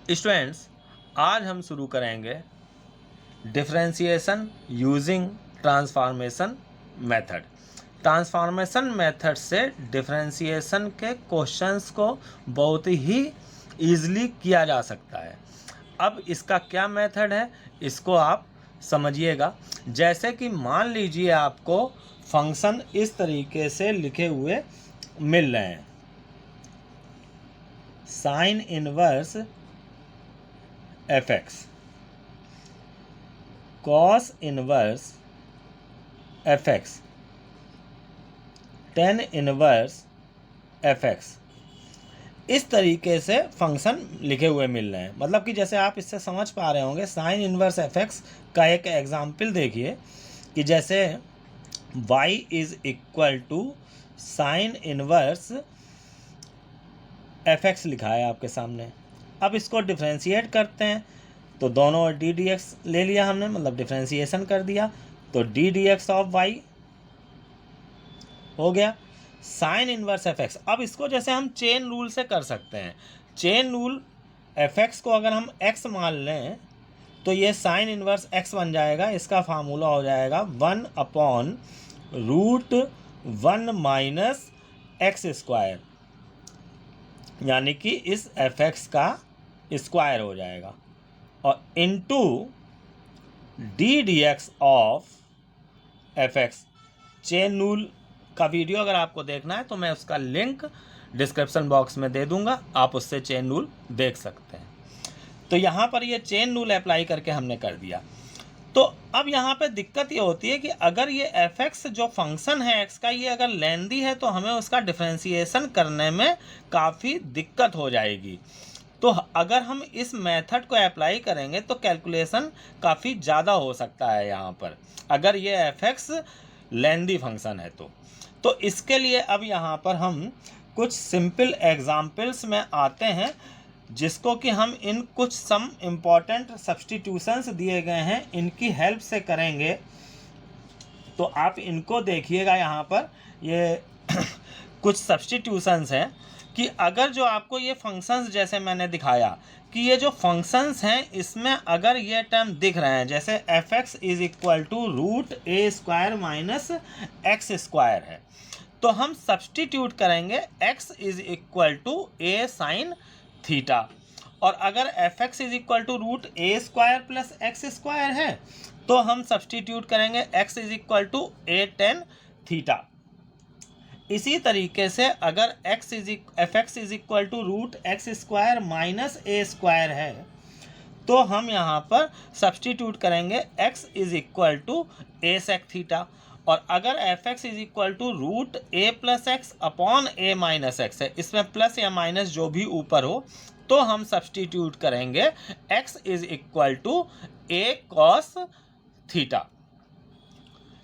Students, आज हम शुरू करेंगे differentiation using transformation method. Transformation method से डिफरेंशिएशन के क्वेश्चंस को बहुत ही ईजिली किया जा सकता है। अब इसका क्या मेथड है इसको आप समझिएगा। जैसे कि मान लीजिए आपको फंक्शन इस तरीके से लिखे हुए मिल रहे हैं, sign inverse fx, cos inverse fx, tan inverse fx, इस तरीके से फंक्शन लिखे हुए मिल रहे हैं। मतलब कि जैसे आप इससे समझ पा रहे होंगे, साइन इनवर्स fx का एक एग्जाम्पल देखिए कि जैसे y is equal to sine inverse fx लिखा है आपके सामने। अब इसको डिफ्रेंशिएट करते हैं तो दोनों और डी डी एक्स ले लिया हमने, मतलब डिफ्रेंशिएशन कर दिया, तो d d x of y हो गया साइन इनवर्स एफ एक्स। अब इसको जैसे हम चेन रूल से कर सकते हैं। चेन रूल एफ एक्स को अगर हम एक्स मान लें तो ये साइन इनवर्स एक्स बन जाएगा। इसका फार्मूला हो जाएगा 1/√1 माइनस एक्स स्क्वायर, यानी कि इस एफ एक्स का स्क्वायर हो जाएगा, और into D d x of F x. Chain rule का वीडियो अगर आपको देखना है तो मैं उसका लिंक डिस्क्रिप्शन बॉक्स में दे दूंगा, आप उससे चेन रूल देख सकते हैं। तो यहाँ पर ये चेन रूल अप्लाई करके हमने कर दिया। तो अब यहाँ पे दिक्कत ये होती है कि अगर ये एफ एक्स जो फंक्शन है एक्स का, ये अगर लेंदी है तो हमें उसका डिफरेंशिएशन करने में काफ़ी दिक्कत हो जाएगी। तो अगर हम इस मेथड को अप्लाई करेंगे तो कैलकुलेशन काफ़ी ज़्यादा हो सकता है यहाँ पर, अगर ये एफ एक्स लेंदी फंक्शन है तो इसके लिए अब यहाँ पर हम कुछ सिंपल एग्जाम्पल्स में आते हैं, जिसको कि हम इन कुछ सम इम्पॉर्टेंट सब्स्टिट्यूशंस दिए गए हैं इनकी हेल्प से करेंगे। तो आप इनको देखिएगा, यहाँ पर ये कुछ सब्स्टिट्यूशंस हैं कि अगर जो आपको ये फंक्शंस जैसे मैंने दिखाया कि ये जो फंक्शंस हैं इसमें अगर ये टर्म दिख रहे हैं, जैसे f x is equal to √a² minus x square है, तो हम सब्स्टिट्यूट करेंगे x is equal to a sine theta. और अगर f x is equal to √a² plus x square है तो हम सब्स्टिट्यूट करेंगे x is equal to a tan theta. इसी तरीके से अगर f x is equal to √x² minus a² है तो हम यहाँ पर सब्स्टिट्यूट करेंगे x is equal to a sec theta. और अगर f x is equal to √a plus x upon a minus x है, इसमें प्लस या माइनस जो भी ऊपर हो, तो हम सब्स्टिट्यूट करेंगे x is equal to a cos theta,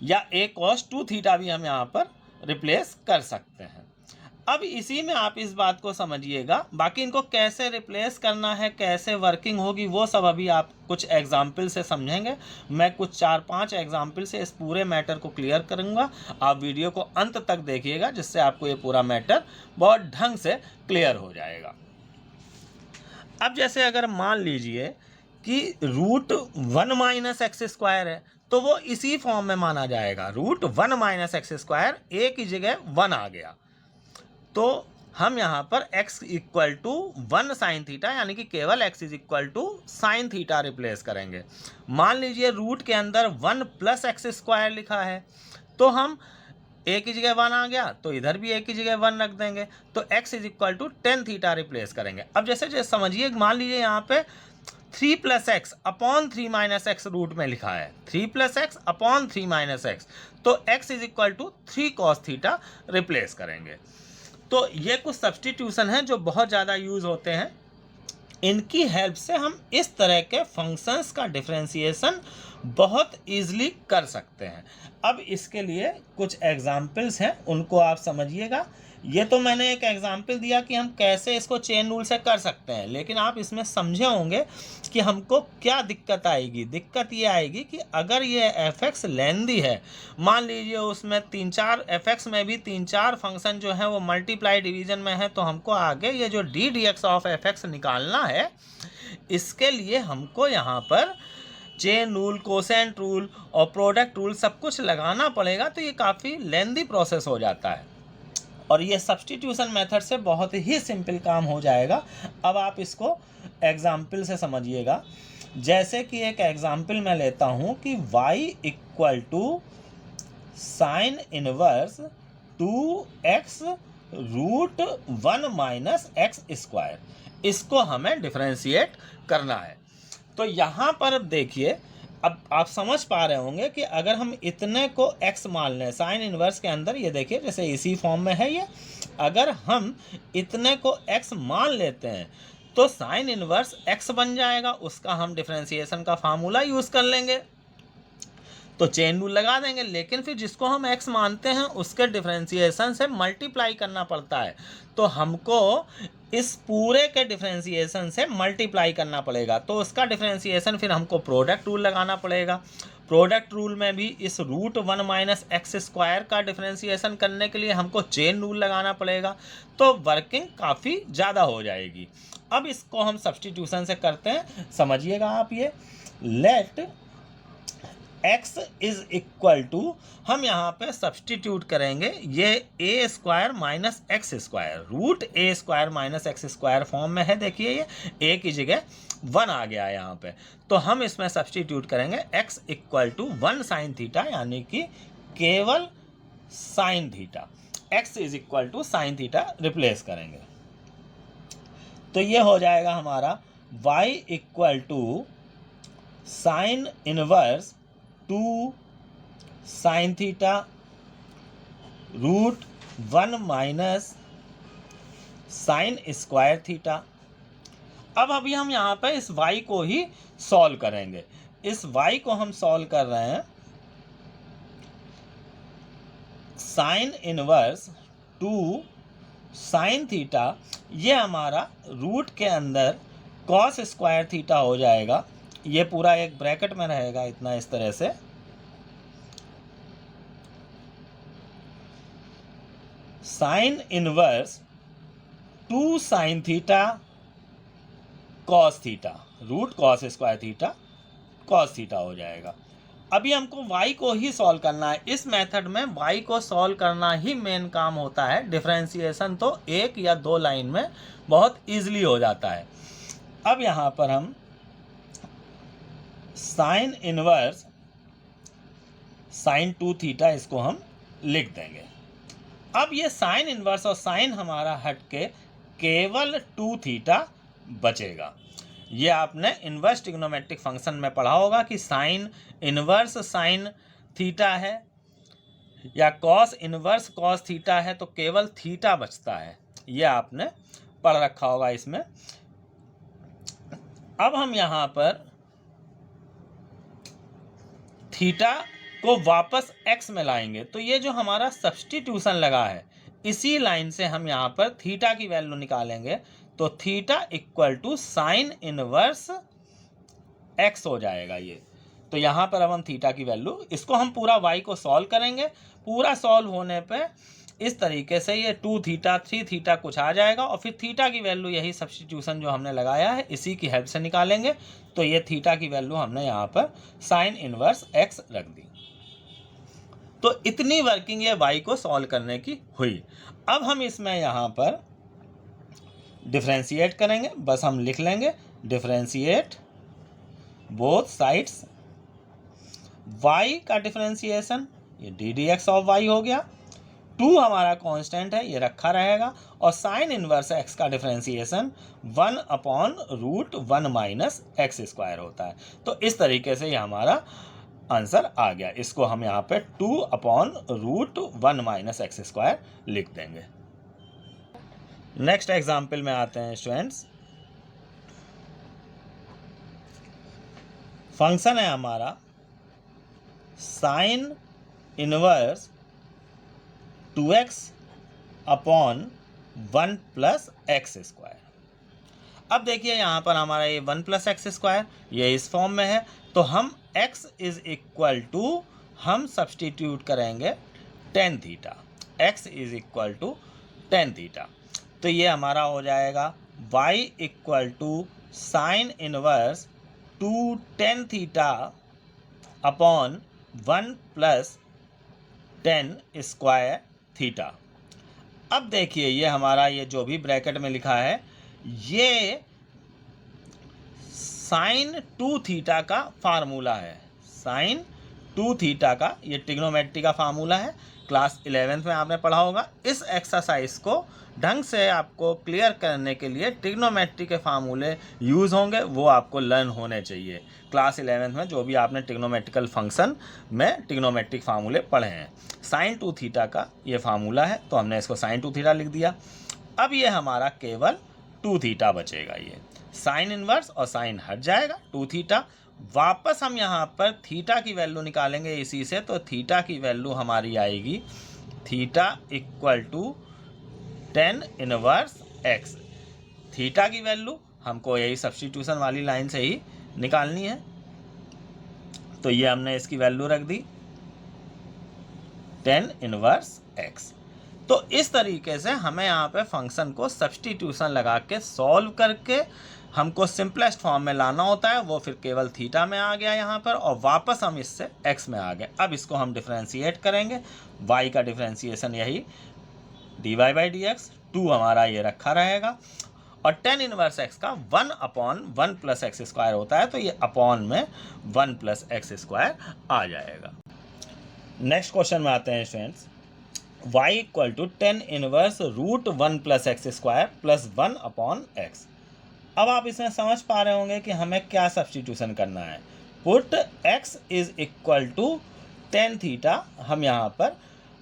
या a cos 2 थीटा भी हम यहाँ पर रिप्लेस कर सकते हैं। अब इसी में आप इस बात को समझिएगा, बाकी इनको कैसे रिप्लेस करना है, कैसे वर्किंग होगी, वो सब अभी आप कुछ एग्जाम्पल से समझेंगे। मैं कुछ 4-5 एग्जाम्पल से इस पूरे मैटर को क्लियर करूंगा। आप वीडियो को अंत तक देखिएगा, जिससे आपको ये पूरा मैटर बहुत ढंग से क्लियर हो जाएगा। अब जैसे अगर मान लीजिए कि √1 माइनस एक्स स्क्वायर है तो वो इसी फॉर्म में माना जाएगा। √1 माइनस एक्स स्क्वायर a की जगह 1 आ गया, तो हम यहाँ पर x equal to 1 sine theta, यानी कि केवल x is equal to sine theta replace करेंगे। मान लीजिए रूट के अंदर 1 प्लस एक्स स्क्वायर लिखा है, तो हम a की जगह 1 आ गया तो इधर भी a की जगह 1 रख देंगे, तो x is equal to tan theta replace करेंगे। अब जैसे समझिए, मान लीजिए यहाँ पे 3 plus x upon 3 minus x root में लिखा है, 3 plus x upon 3 minus x, तो x is equal to 3 cos theta replace करेंगे। तो ये कुछ सब्स्टिट्यूशन हैं जो बहुत ज़्यादा यूज़ होते हैं। इनकी हेल्प से हम इस तरह के फंक्शंस का डिफरेंशिएशन बहुत ईजिली कर सकते हैं। अब इसके लिए कुछ एग्जाम्पल्स हैं, उनको आप समझिएगा। ये तो मैंने एक एग्जाम्पल दिया कि हम कैसे इसको चेन रूल से कर सकते हैं, लेकिन आप इसमें समझे होंगे कि हमको क्या दिक्कत आएगी। दिक्कत ये आएगी कि अगर ये एफ एक्स लेंदी है, मान लीजिए उसमें 3-4 एफ एक्स में भी 3-4 फंक्शन जो है वो मल्टीप्लाई डिवीजन में है, तो हमको आगे ये जो D d x of F x निकालना है, इसके लिए हमको यहाँ पर चेन रूल, कोसेंट रूल और प्रोडक्ट रूल सब कुछ लगाना पड़ेगा, तो ये काफ़ी लेंदी प्रोसेस हो जाता है और ये सब्स्टिट्यूशन मेथड से बहुत ही सिंपल काम हो जाएगा। अब आप इसको एग्जाम्पल से समझिएगा। जैसे कि एक एग्जाम्पल मैं लेता हूँ कि y equal to sine inverse 2x root 1 minus x square, इसको हमें डिफरेंशिएट करना है। तो यहाँ पर अब देखिए, अब आप समझ पा रहे होंगे कि अगर हम इतने को x मान लें साइन इनवर्स के अंदर, ये देखिए जैसे इसी फॉर्म में है ये, अगर हम इतने को x मान लेते हैं तो साइन इनवर्स x बन जाएगा, उसका हम डिफरेंशिएशन का फार्मूला यूज़ कर लेंगे, तो चेन रूल लगा देंगे। लेकिन फिर जिसको हम x मानते हैं उसके डिफरेंशिएशन से मल्टीप्लाई करना पड़ता है, तो हमको इस पूरे के डिफरेंशिएशन से मल्टीप्लाई करना पड़ेगा, तो उसका डिफरेंशिएशन फिर हमको प्रोडक्ट रूल लगाना पड़ेगा। प्रोडक्ट रूल में भी इस रूट 1 माइनस एक्स स्क्वायर का डिफरेंशिएशन करने के लिए हमको चेन रूल लगाना पड़ेगा, तो वर्किंग काफ़ी ज़्यादा हो जाएगी। अब इसको हम सब्स्टिट्यूशन से करते हैं, समझिएगा आप ये। Let x is equal to, हम यहाँ पे सब्स्टिट्यूट करेंगे ये a square minus x square, root a square minus x square form में है। देखिए ये ए की जगह 1 आ गया है यहाँ पे, तो हम इसमें सब्स्टिट्यूट करेंगे x equal to 1 sine theta, यानी कि केवल sine theta, x is equal to sine theta replace करेंगे, तो ये हो जाएगा हमारा y equal to sine inverse 2 sine theta root 1 minus sine square theta. अब अभी हम यहाँ पे इस y को ही सॉल्व करेंगे। इस y को हम सॉल्व कर रहे हैं, साइन इनवर्स 2 साइन थीटा, ये हमारा रूट के अंदर कॉस स्क्वायर थीटा हो जाएगा, ये पूरा एक ब्रैकेट में रहेगा इतना, इस तरह से। Sine inverse 2 sine theta cos theta, root cos square theta cos theta हो जाएगा। अभी हमको y को ही सॉल्व करना है। इस मेथड में y को सॉल्व करना ही मेन काम होता है, डिफरेंशिएशन तो 1 या 2 लाइन में बहुत ईजिली हो जाता है। अब यहाँ पर हम साइन इनवर्स साइन 2 थीटा इसको हम लिख देंगे। अब ये साइन इनवर्स और साइन हमारा हट के केवल 2 थीटा बचेगा। ये आपने इनवर्स ट्रिग्नोमेट्रिक फंक्शन में पढ़ा होगा कि साइन इनवर्स साइन थीटा है या कॉस इनवर्स कॉस थीटा है तो केवल थीटा बचता है, ये आपने पढ़ रखा होगा इसमें। अब हम यहाँ पर थीटा को वापस x में लाएंगे, तो ये जो हमारा सब्स्टिट्यूशन लगा है इसी लाइन से हम यहाँ पर थीटा की वैल्यू निकालेंगे, तो theta equal to sine inverse x हो जाएगा ये। तो यहाँ पर अब हम थीटा की वैल्यू, इसको हम पूरा y को सॉल्व करेंगे, पूरा सॉल्व होने पे इस तरीके से ये 2 थीटा 3 थीटा कुछ आ जाएगा, और फिर थीटा की वैल्यू यही सब्स्टिट्यूशन जो हमने लगाया है इसी की हेल्प से निकालेंगे, तो ये थीटा की वैल्यू हमने यहाँ पर साइन इनवर्स x रख दी। तो इतनी वर्किंग ये y को सॉल्व करने की हुई। अब हम इसमें यहाँ पर डिफरेंशिएट करेंगे, बस हम लिख लेंगे डिफरेंशिएट बोथ साइड्स, y का डिफरेंशिएशन ये d d x of y हो गया, 2 हमारा कांस्टेंट है ये रखा रहेगा, और साइन इनवर्स x का differentiation 1 upon root 1 minus x square होता है। तो इस तरीके से ये हमारा आंसर आ गया। इसको हम यहाँ पे 2 upon root 1 minus x square लिख देंगे। नेक्स्ट एग्जाम्पल में आते हैं स्टूडेंट्स। फंक्शन है हमारा sign inverse 2x upon 1 plus x square. अब देखिए यहाँ पर हमारा ये 1 प्लस एक्स स्क्वायर ये इस फॉर्म में है, तो हम x इज इक्वल टू, हम सब्स्टिट्यूट करेंगे tan theta, x is equal to tan theta, तो ये हमारा हो जाएगा y equal to sine inverse 2 tan theta upon 1 plus tan square theta. अब देखिए ये हमारा ये जो भी ब्रैकेट में लिखा है ये साइन 2 थीटा का फार्मूला है। साइन 2 थीटा का ये ट्रिग्नोमेट्री का फार्मूला है। क्लास 11th में आपने पढ़ा होगा। इस एक्सरसाइज को ढंग से आपको क्लियर करने के लिए ट्रिग्नोमेट्री के फार्मूले यूज़ होंगे, वो आपको लर्न होने चाहिए। क्लास 11th में जो भी आपने ट्रिग्नोमेट्रिकल फंक्शन में ट्रिग्नोमेट्रिक फार्मूले पढ़े हैं, साइन 2 थीटा का ये फार्मूला है, तो हमने इसको साइन 2 थीटा लिख दिया। अब ये हमारा केवल 2 थीटा बचेगा। ये साइन इनवर्स और साइन हट जाएगा, 2 थीटा। वापस हम यहाँ पर थीटा की वैल्यू निकालेंगे इसी से, तो थीटा की वैल्यू हमारी आएगी theta equal to tan inverse x। Theta की वैल्यू हमको यही सब्स्टिट्यूशन वाली लाइन से ही निकालनी है, तो ये हमने इसकी वैल्यू रख दी tan इनवर्स x। तो इस तरीके से हमें यहाँ पे फंक्शन को सब्स्टिट्यूशन लगा के सॉल्व करके हमको सिंपलेस्ट फॉर्म में लाना होता है। वो फिर केवल थीटा में आ गया यहाँ पर, और वापस हम इससे x में आ गए। अब इसको हम डिफरेंशिएट करेंगे। y का डिफरेंशिएशन यही dy/dx, 2 हमारा ये रखा रहेगा, और tan इनवर्स x का 1 अपॉन 1 प्लस एक्स स्क्वायर होता है, तो ये अपॉन में 1 प्लस एक्स स्क्वायर आ जाएगा। नेक्स्ट क्वेश्चन में आते हैं students. y equal to tan inverse root 1 plus x square plus 1 upon x. अब आप इसमें समझ पा रहे होंगे कि हमें क्या सब्स्टिट्यूशन करना है। Put x is equal to tan theta हम यहाँ पर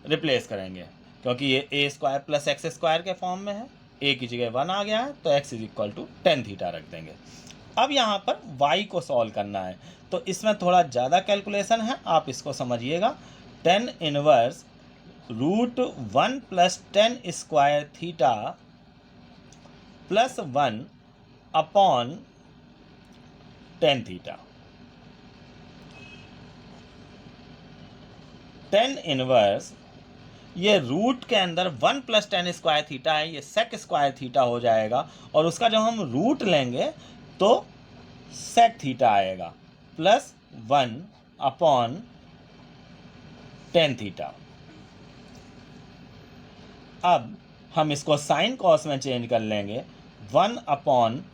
रिप्लेस करेंगे, क्योंकि ये a square plus x square के फॉर्म में है, a की जगह 1 आ गया है, तो x is equal to tan theta रख देंगे। अब यहाँ पर y को सॉल्व करना है, तो इसमें थोड़ा ज़्यादा कैलकुलेशन है, आप इसको समझिएगा। tan inverse root 1 plus tan square theta plus 1 upon tan theta. tan inverse ये रूट के अंदर 1 प्लस tan स्क्वायर थीटा है, ये सेक स्क्वायर थीटा हो जाएगा, और उसका जब हम रूट लेंगे तो सेक थीटा आएगा प्लस 1 अपॉन tan थीटा। अब हम इसको साइन कॉस में चेंज कर लेंगे, 1 upon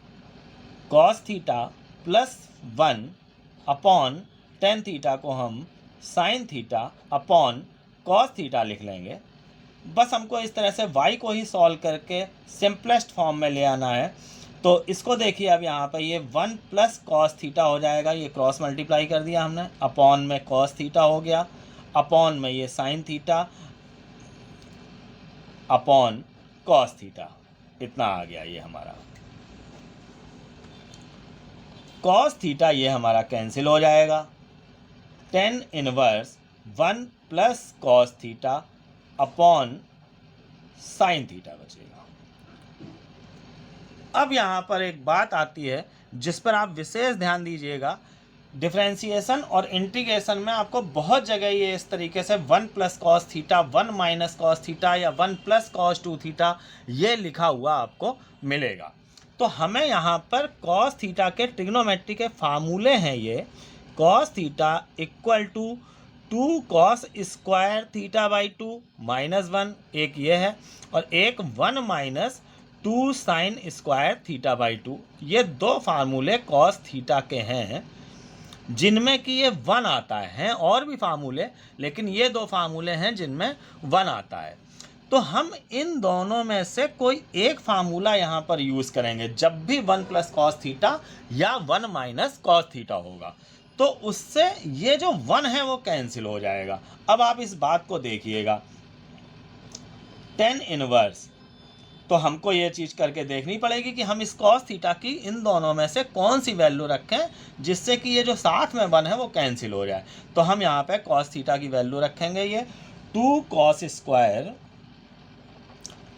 cos theta plus 1 upon tan theta को हम sine theta upon cos theta लिख लेंगे। बस हमको इस तरह से y को ही सॉल्व करके सिंपलेस्ट फॉर्म में ले आना है। तो इसको देखिए, अब यहाँ पर ये 1 प्लस कॉस थीटा हो जाएगा, ये क्रॉस मल्टीप्लाई कर दिया हमने, अपॉन में कॉस थीटा हो गया, अपॉन में ये sine theta upon cos theta, इतना आ गया ये हमारा। कॉस थीटा ये हमारा कैंसिल हो जाएगा, tan inverse 1 plus cos theta upon sine theta बचेगा। अब यहाँ पर एक बात आती है जिस पर आप विशेष ध्यान दीजिएगा। डिफरेंशिएशन और इंटीग्रेशन में आपको बहुत जगह ये इस तरीके से 1 plus cos theta 1 minus cos theta या 1 प्लस कॉस 2 थीटा ये लिखा हुआ आपको मिलेगा। तो हमें यहाँ पर कॉस थीटा के ट्रिग्नोमेट्री के फार्मूले हैं ये। Cos theta equal to 2 cos square theta by 2 minus 1, एक ये है, और एक 1 minus 2 sine square theta by 2। ये दो फार्मूले कॉस थीटा के हैं जिनमें कि ये 1 आता है और भी फार्मूले, लेकिन ये दो फार्मूले हैं जिनमें 1 आता है। तो हम इन दोनों में से कोई एक फार्मूला यहाँ पर यूज़ करेंगे जब भी 1 प्लस कॉस थीटा या 1 माइनस कॉस थीटा होगा, तो उससे ये जो 1 है वो कैंसिल हो जाएगा। अब आप इस बात को देखिएगा, tan इनवर्स, तो हमको ये चीज़ करके देखनी पड़ेगी कि हम इस कॉस थीटा की इन दोनों में से कौन सी वैल्यू रखें जिससे कि ये जो साथ में 1 है वो कैंसिल हो जाए। तो हम यहाँ पे कॉस थीटा की वैल्यू रखेंगे, ये 2 cos square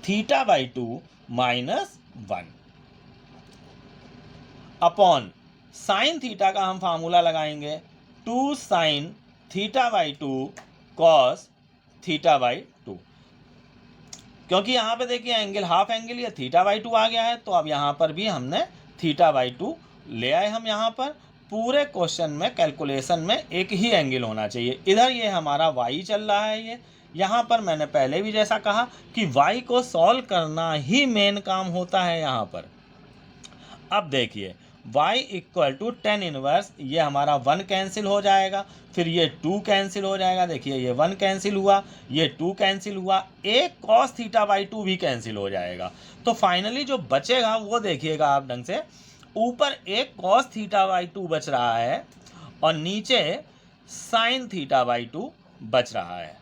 theta by 2 minus 1 upon sine theta का हम फार्मूला लगाएंगे 2 sine theta by 2 cos theta by 2। क्योंकि यहाँ पे देखिए एंगल हाफ एंगल या थीटा बाई 2 आ गया है, तो अब यहाँ पर भी हमने θ/2 ले आए हम यहाँ पर। पूरे क्वेश्चन में कैलकुलेशन में एक ही एंगल होना चाहिए। इधर ये हमारा y चल रहा है, ये यहाँ पर मैंने पहले भी जैसा कहा कि y को सॉल्व करना ही मेन काम होता है यहाँ पर। अब देखिए y equal to tan inverse, ये हमारा 1 कैंसिल हो जाएगा, फिर ये 2 कैंसिल हो जाएगा, देखिए ये 1 कैंसिल हुआ, ये 2 कैंसिल हुआ, एक cos θ/2 भी कैंसिल हो जाएगा। तो फाइनली जो बचेगा वो देखिएगा आप ढंग से, ऊपर एक cos θ/2 बच रहा है और नीचे sin θ/2 बच रहा है।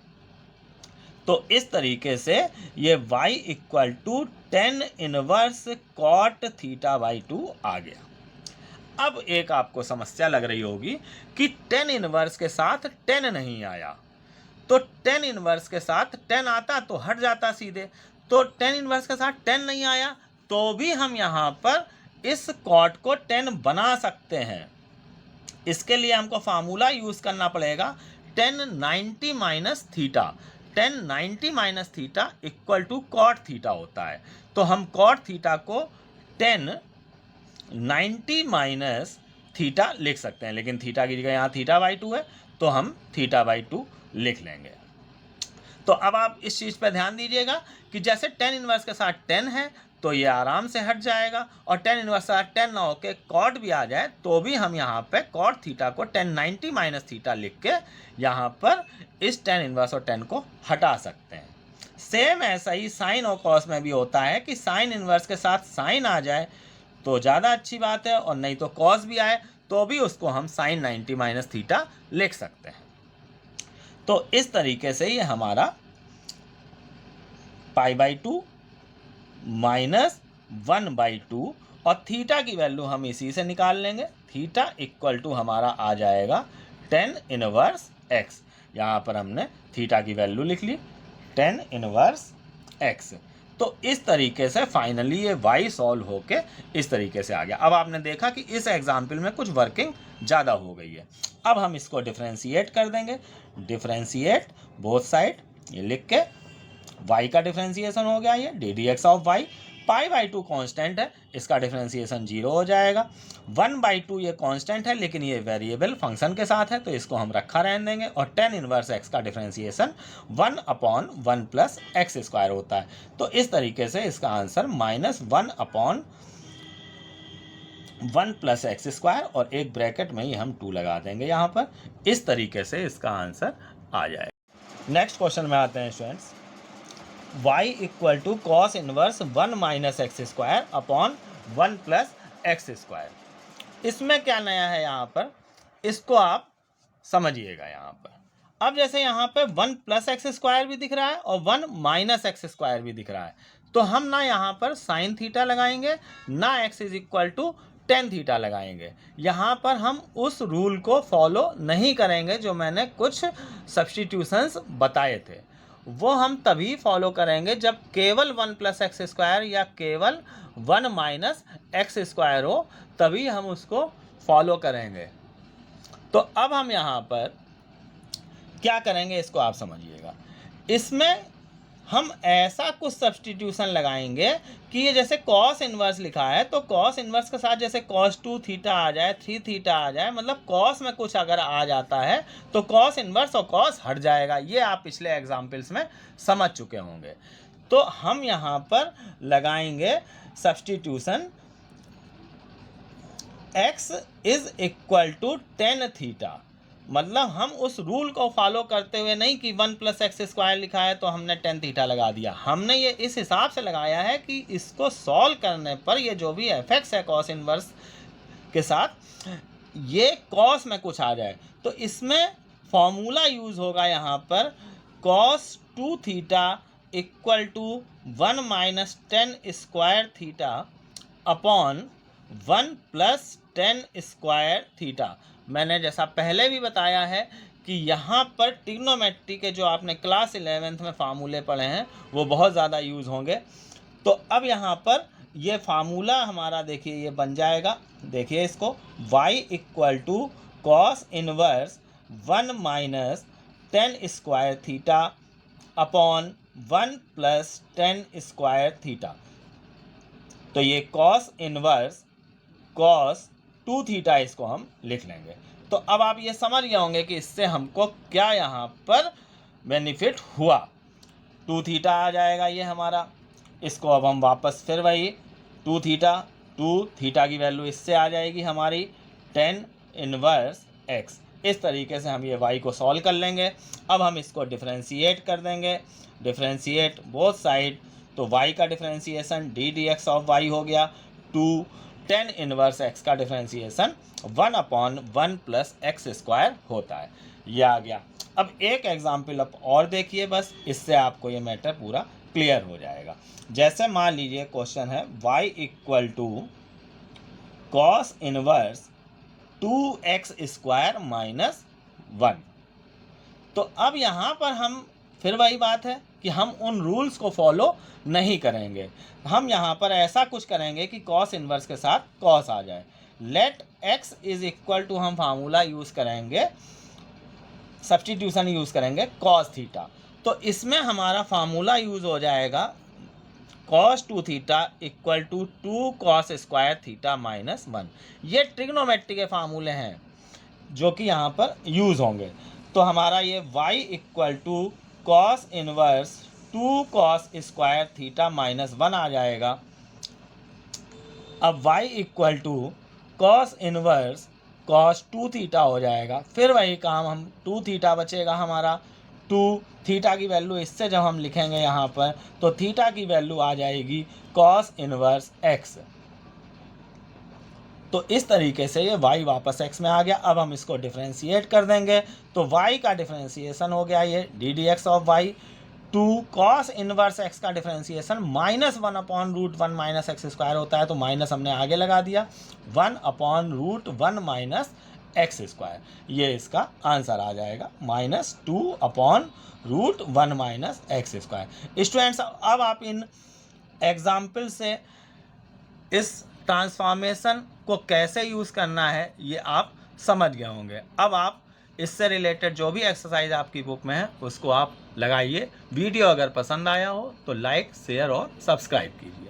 तो इस तरीके से ये y equal to tan inverse cot θ/2 आ गया। अब एक आपको समस्या लग रही होगी कि टेन इनवर्स के साथ 10 नहीं आया, तो टेन इनवर्स के साथ 10 आता तो हट जाता सीधे, तो टेन इनवर्स के साथ 10 नहीं आया तो भी हम यहाँ पर इस cot को 10 बना सकते हैं। इसके लिए हमको फार्मूला यूज करना पड़ेगा tan 90 minus theta. tan 90 minus theta equal to cot theta होता है। तो हम cot थीटा को tan 90 माइनस थीटा लिख सकते हैं, लेकिन थीटा की जगह यहाँ θ/2 है तो हम θ/2 लिख लेंगे। तो अब आप इस चीज़ पर ध्यान दीजिएगा कि जैसे tan इनवर्स के साथ 10 है तो ये आराम से हट जाएगा, और tan इनवर्स के साथ 10 ना होके cot भी आ जाए तो भी हम यहाँ पे cot थीटा को tan 90 माइनस थीटा लिख के यहाँ पर इस tan इनवर्स और 10 को हटा सकते हैं। सेम ऐसा ही साइन और कॉस में भी होता है कि साइन इनवर्स के साथ साइन आ जाए तो ज़्यादा अच्छी बात है, और नहीं तो कॉस भी आए तो भी उसको हम साइन 90 माइनस थीटा लिख सकते हैं। तो इस तरीके से ये हमारा π/2 माइनस 1/2, और थीटा की वैल्यू हम इसी से निकाल लेंगे। थीटा इक्वल टू हमारा आ जाएगा tan इनवर्स x। यहाँ पर हमने थीटा की वैल्यू लिख ली tan इनवर्स x। तो इस तरीके से फाइनली ये y सॉल्व होके इस तरीके से आ गया। अब आपने देखा कि इस एग्जाम्पल में कुछ वर्किंग ज़्यादा हो गई है। अब हम इसको डिफ्रेंशिएट कर देंगे। डिफ्रेंशिएट बोथ साइड, ये लिख के y का डिफ्रेंशिएशन हो गया, ये ddx ऑफ y। π/2 कांस्टेंट है, इसका डिफ्रेंशिएशन 0 हो जाएगा। 1/2 ये कांस्टेंट है लेकिन ये वेरिएबल फंक्शन के साथ है तो इसको हम रखा रहने देंगे, और tan इनवर्स x का डिफ्रेंशिएशन 1/1 प्लस एक्स स्क्वायर होता है। तो इस तरीके से इसका आंसर -1/1 प्लस एक्स स्क्वायर, और एक ब्रैकेट में ही हम 2 लगा देंगे यहाँ पर। इस तरीके से इसका आंसर आ जाएगा। नेक्स्ट क्वेश्चन में आते हैं students. y equal to cos inverse 1 minus x square upon 1 plus x square. इसमें क्या नया है यहाँ पर, इसको आप समझिएगा। यहाँ पर अब जैसे यहाँ पे 1 प्लस एक्स स्क्वायर भी दिख रहा है और 1 माइनस एक्स स्क्वायर भी दिख रहा है, तो हम ना यहाँ पर साइन थीटा लगाएंगे ना x is equal to tan theta लगाएंगे। यहाँ पर हम उस रूल को फॉलो नहीं करेंगे जो मैंने कुछ सब्स्टिट्यूशंस बताए थे, वो हम तभी फॉलो करेंगे जब केवल 1 प्लस एक्स स्क्वायर या केवल 1 माइनस एक्स स्क्वायर हो, तभी हम उसको फॉलो करेंगे। तो अब हम यहाँ पर क्या करेंगे इसको आप समझिएगा। इसमें हम ऐसा कुछ सब्स्टिट्यूशन लगाएंगे कि ये जैसे कॉस इनवर्स लिखा है तो कॉस इनवर्स के साथ जैसे cos 2 थीटा आ जाए, 3 थीटा आ जाए, मतलब कॉस में कुछ अगर आ जाता है तो कॉस इनवर्स और कॉस हट जाएगा। ये आप पिछले एग्जाम्पल्स में समझ चुके होंगे। तो हम यहाँ पर लगाएंगे substitution x is equal to tan theta, मतलब हम उस रूल को फॉलो करते हुए नहीं कि 1 प्लस एक्स स्क्वायर लिखा है तो हमने टेन थीटा लगा दिया। हमने ये इस हिसाब से लगाया है कि इसको सॉल्व करने पर ये जो भी एफेक्ट्स है कॉस इनवर्स के साथ, ये कॉस में कुछ आ जाए तो इसमें फॉर्मूला यूज होगा यहाँ पर cos 2 theta equal to 1 minus tan square theta upon 1 plus tan square theta. मैंने जैसा पहले भी बताया है कि यहाँ पर ट्रिग्नोमेट्री के जो आपने क्लास 11th में फार्मूले पढ़े हैं वो बहुत ज़्यादा यूज़ होंगे। तो अब यहाँ पर ये फार्मूला हमारा देखिए ये बन जाएगा। देखिए इसको y equal to cos inverse 1 minus tan square theta upon 1 plus tan square theta. तो ये कॉस इनवर्स कॉस 2 थीटा इसको हम लिख लेंगे। तो अब आप ये समझ गए होंगे कि इससे हमको क्या यहाँ पर बेनिफिट हुआ। 2 थीटा आ जाएगा ये हमारा, इसको अब हम वापस फिर वही 2 थीटा की वैल्यू इससे आ जाएगी हमारी tan इनवर्स x। इस तरीके से हम ये y को सॉल्व कर लेंगे। अब हम इसको डिफरेंशिएट कर देंगे, डिफरेंशिएट बोथ साइड, तो y का differentiation d d x of y हो गया, 2 tan इनवर्स x का डिफरेंशिएशन 1/1 प्लस एक्स स्क्वायर होता है। ये आ गया। अब एक एग्जाम्पल आप और देखिए, बस इससे आपको ये मैटर पूरा क्लियर हो जाएगा। जैसे मान लीजिए क्वेश्चन है y equal to cos inverse 2x² minus 1। तो अब यहाँ पर हम फिर वही बात है कि हम उन रूल्स को फॉलो नहीं करेंगे। हम यहाँ पर ऐसा कुछ करेंगे कि कॉस इनवर्स के साथ कॉस आ जाए। Let x is equal to, हम फार्मूला यूज़ करेंगे, सब्स्टिट्यूशन यूज़ करेंगे कॉस थीटा। तो इसमें हमारा फार्मूला यूज़ हो जाएगा cos 2 theta equal to 2 cos square theta minus 1। ये ट्रिग्नोमेट्री के फार्मूले हैं जो कि यहाँ पर यूज़ होंगे। तो हमारा ये y equal to cos inverse 2 cos square theta minus 1 आ जाएगा। अब y equal to cos inverse cos 2 theta हो जाएगा। फिर वही काम, हम 2 थीटा बचेगा हमारा, 2 थीटा की वैल्यू इससे जब हम लिखेंगे यहाँ पर, तो थीटा की वैल्यू आ जाएगी कॉस इनवर्स x। तो इस तरीके से ये y वापस x में आ गया। अब हम इसको डिफरेंशिएट कर देंगे, तो y का डिफरेंशिएशन हो गया ये d d x of y, 2 cos inverse x का डिफरेंशिएशन -1/√1 माइनस एक्स स्क्वायर होता है, तो माइनस हमने आगे लगा दिया, 1/√1 माइनस एक्स स्क्वायर। ये इसका आंसर आ जाएगा, -2/√1 माइनस एक्स स्क्वायर। स्टूडेंट्स, अब आप इन एग्जाम्पल से इस ट्रांसफॉर्मेशन को कैसे यूज़ करना है ये आप समझ गए होंगे। अब आप इससे रिलेटेड जो भी एक्सरसाइज आपकी बुक में है उसको आप लगाइए। वीडियो अगर पसंद आया हो तो लाइक, शेयर और सब्सक्राइब कीजिए।